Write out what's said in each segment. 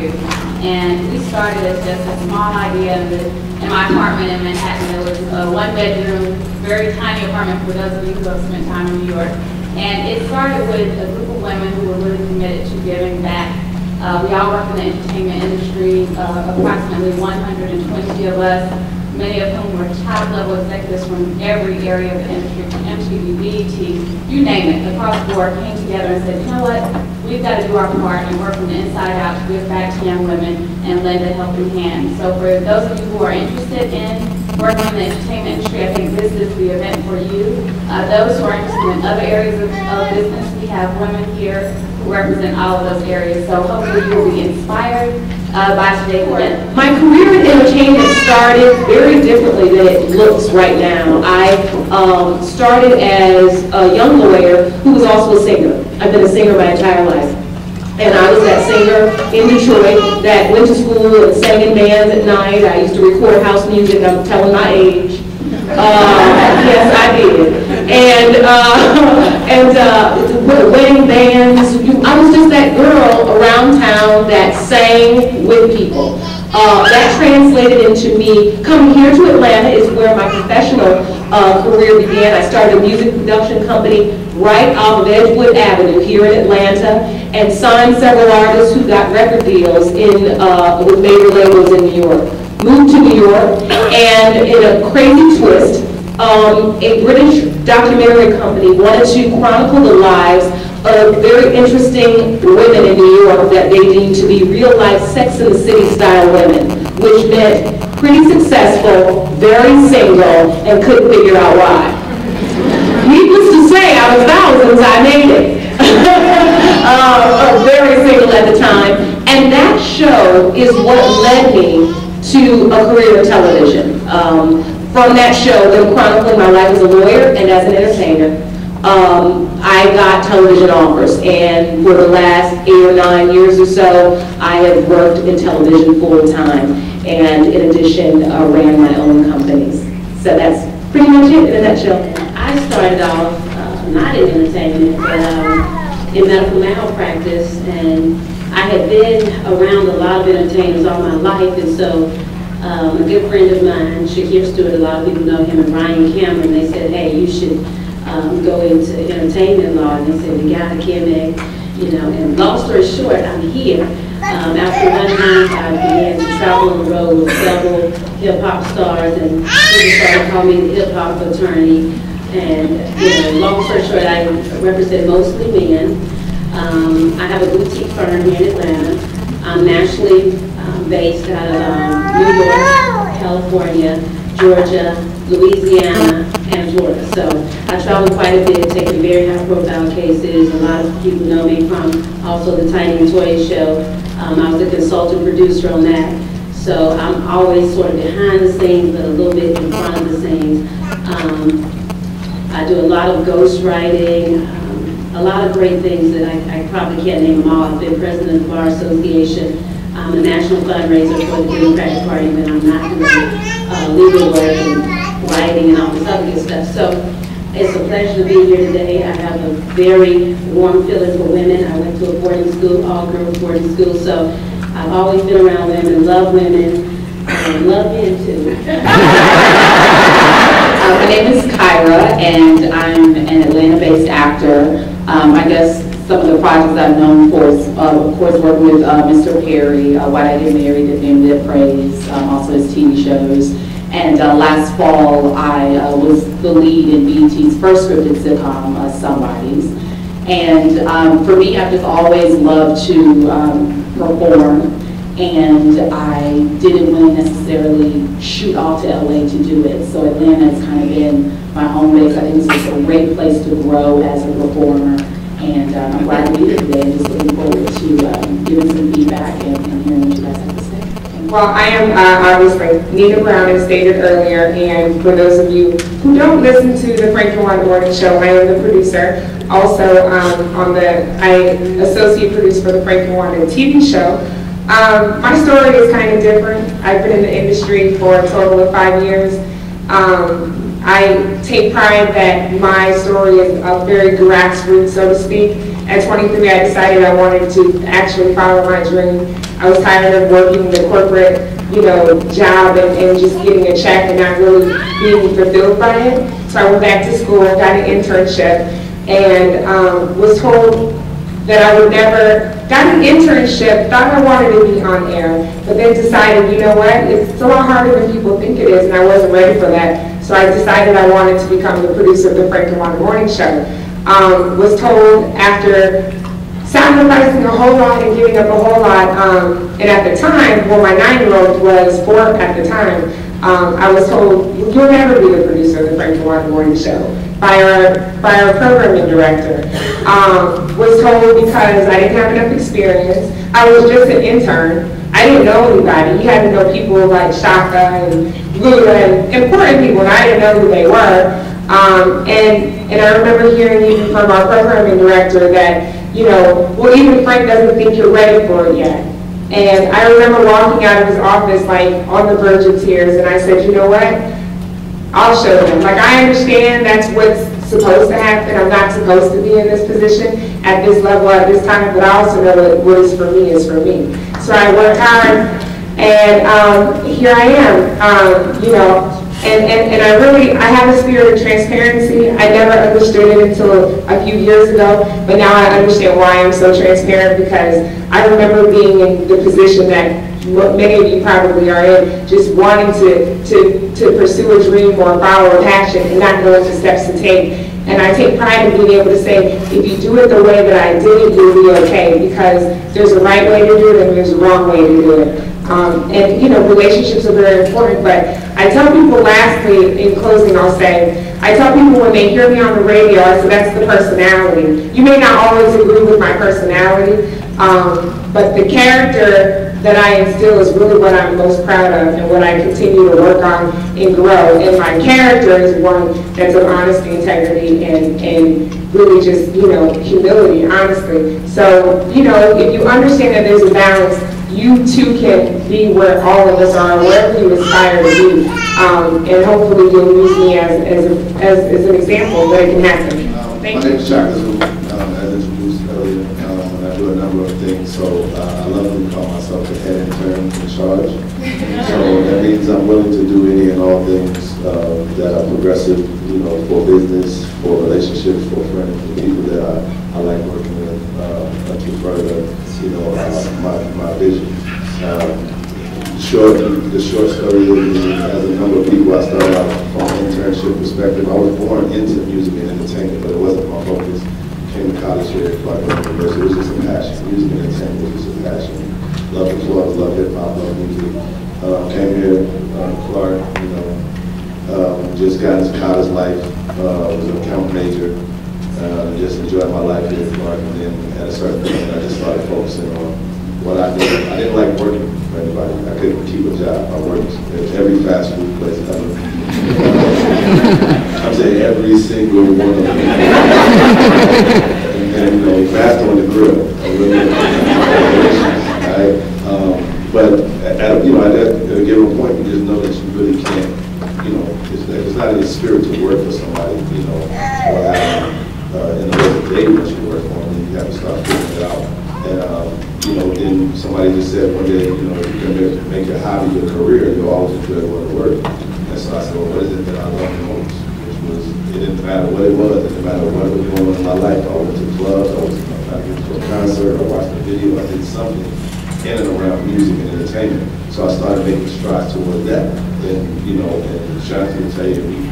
industry. And we started as just a small idea in my apartment in Manhattan. It was a one-bedroom, very tiny apartment for those of you who have spent time in New York. And it started with a group of women who were really committed to giving back. We all work in the entertainment industry, approximately 120 of us, many of whom were top-level executives from every area of the industry, from MTV, BET, you name it, across the board, came together and said, you know what, we've got to do our part and work from the inside out to give back to young women and lend a helping hand. So for those of you who are interested in working in the entertainment industry, I think this is the event for you. Those who are interested in other areas of business, we have women here who represent all of those areas. So hopefully you will be inspired by today's event. My career in entertainment started very differently than it looks right now. I started as a young lawyer who was also a singer. I've been a singer my entire life. And I was that singer in Detroit that went to school and sang in bands at night. I used to record house music. I'm telling my age. Yes, I did. And wedding bands. I was just that girl around town that sang with people. That translated into me coming here to Atlanta is where my professional career began. I started a music production company right off of Edgewood Avenue here in Atlanta and signed several artists who got record deals with major labels in New York. Moved to New York, and in a crazy twist, a British documentary company wanted to chronicle the lives of very interesting women in New York that they deemed to be real-life Sex and the City style women, which meant pretty successful, very single, and couldn't figure out why. Needless to say, out of thousands, I made it. Very single at the time, and that show is what led me to a career in television. From that show, them chronicling my life as a lawyer and as an entertainer, I got television offers, and for the last 8 or 9 years or so, I have worked in television full time, and in addition, ran my own companies. So that's pretty much it in a nutshell. I started off not in entertainment, but in medical malpractice, and I had been around a lot of entertainers all my life, and so a good friend of mine, Shakir Stewart, a lot of people know him, and Ryan Cameron, they said, hey, you should go into entertainment law, and they said, we got a gimmick, you know, and long story short, I'm here. After one night, I began to travel on the road with several hip-hop stars, and people started calling me the hip-hop attorney, and, you know, long story short, I represent mostly men. I have a boutique firm here in Atlanta. I'm nationally based out of New York, California, Georgia, Louisiana, and Florida. So I travel quite a bit, taking very high-profile cases. A lot of people know me from also the Tiny and Toya show. I was a consultant producer on that. So I'm always sort of behind the scenes, but a little bit in front of the scenes. I do a lot of ghostwriting, a lot of great things that I probably can't name them all. I've been president of the Bar Association. I'm a national fundraiser for the Democratic Party, but I'm not doing legal work and writing and all this other good stuff. So it's a pleasure to be here today. I have a very warm feeling for women. I went to a boarding school, all-girls boarding school, so I've always been around women, love women, and love men too. My name is Kyra, and I'm an Atlanta-based actor. I guess some of the projects I've known for, of course, working with Mr. Perry, Why I Get Married, If You Get Praise, also his TV shows. And last fall, I was the lead in BET's first scripted sitcom, Somebody's. And for me, I've just always loved to perform. And I didn't really necessarily shoot off to LA to do it. So Atlanta has kind of been my home base. I think it's just a great place to grow as a performer. And I'm glad to be here today, and just looking forward to giving some feedback and hearing what you guys have to say. Well, I am obviously Nina Brown, as stated earlier, and for those of you who don't listen to the Frank and Wanda Morning Show, I am the producer. Also, I associate produce for the Frank and Wanda TV show. My story is kind of different. I've been in the industry for a total of 5 years. I take pride that my story is very grassroots, so to speak, At 23, I decided I wanted to actually follow my dream. I was tired of working the corporate, job and just getting a check and not really being fulfilled by it. So I went back to school, got an internship, and was told that I would never, got an internship, thought I wanted to be on air, but then decided, you know what, it's a lot harder than people think it is, and I wasn't ready for that. So I decided I wanted to become the producer of the Frank and Wanda Morning Show. Was told after sacrificing a whole lot and giving up a whole lot, and at the time, well, my 9-year-old was 4 at the time, I was told, you'll never be the producer of the Frank and Wanda Morning Show by our programming director. Was told because I didn't have enough experience. I was just an intern. I didn't know anybody. You had to know people like Shaka and Luda and important people, and I didn't know who they were. And I remember hearing even from our programming director that, well, even Frank doesn't think you're ready for it yet. And I remember walking out of his office like on the verge of tears, and I said, you know what? I'll show them. Like, I understand that's what's supposed to happen. I'm not supposed to be in this position at this level at this time, but I also know that what is for me is for me. So I worked hard, and here I am, and I have a spirit of transparency. I never understood it until a few years ago, but now I understand why I'm so transparent, because I remember being in the position that many of you probably are in, just wanting to pursue a dream or follow a passion and not knowing the steps to take. And I take pride in being able to say, if you do it the way that I did it, you'll be okay, because there's a right way to do it and there's a wrong way to do it. Relationships are very important, but I tell people, lastly, in closing, I'll say, I tell people when they hear me on the radio, I say that's the personality. You may not always agree with my personality, but the character that I instill is really what I'm most proud of and what I continue to work on and grow. And my character is one that's of honesty, integrity, and really just, humility, honestly. So, if you understand that there's a balance, you too can be where all of us are, wherever you aspire to be. And hopefully you'll use me as an example that it can happen. Thank you. My name is Shaka Zulu, as introduced earlier, and I do a number of things. So I love to call myself the head intern in charge. So that means I'm willing to do any and all things that are progressive, for business, for relationships, for friends, for people that I like working with, to further, my vision. The short story is, as a number of people, I started out from an internship perspective. I was born into music and entertainment, but it wasn't my focus. Came to college here at Clark University. It was just a passion. Music and entertainment was just a passion. Love the clubs, love hip hop, love music. Came here, Clark, just got into college life. Was an account major. Just enjoyed my life here at Clark, and then at a certain point, I just started focusing on what I did. I didn't like working for anybody. I couldn't keep a job. I worked at every fast food place ever. I'm saying every single one of them. and fast on the grill. Right? But at a given point, you just know that you really can't. It's not in the spirit to work for somebody. In the way that they want you to work for them, you have to start figuring it out. And then somebody just said one day, if you're going to make your hobby your career, you'll always enjoy going to work. And so I said, well, what is it that I love the most? Which was, it didn't matter what it was, it didn't matter what was going on in my life. I went to clubs, I went to a concert, I watched a video, I did something in and around music and entertainment. So I started making strides towards that. And Shanti will tell you, we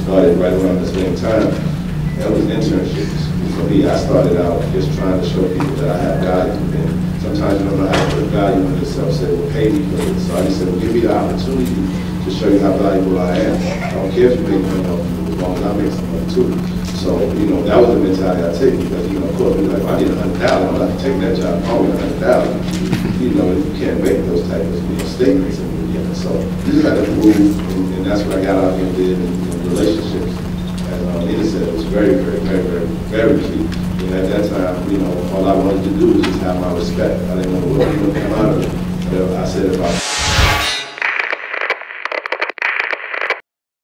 started right around the same time. That was internships. For me, I started out just trying to show people that I have value. And sometimes you don't know how to put value in yourself. Say, well, pay me for this. So I just said, well, give me the opportunity to show you how valuable I am. I don't care if you make money off me, as long as I make some money too. So, that was the mentality I take, because, of course, we're like, I need $100,000, I'm not taking that job, I want $100,000. You can't make those type of statements in the beginning. So you just had to move, and that's what I got out here and did in relationships. As Nina said, it was very, very, very, very, very key. And at that time, all I wanted to do was just have my respect. I didn't know what was going to come out of it. I said, if I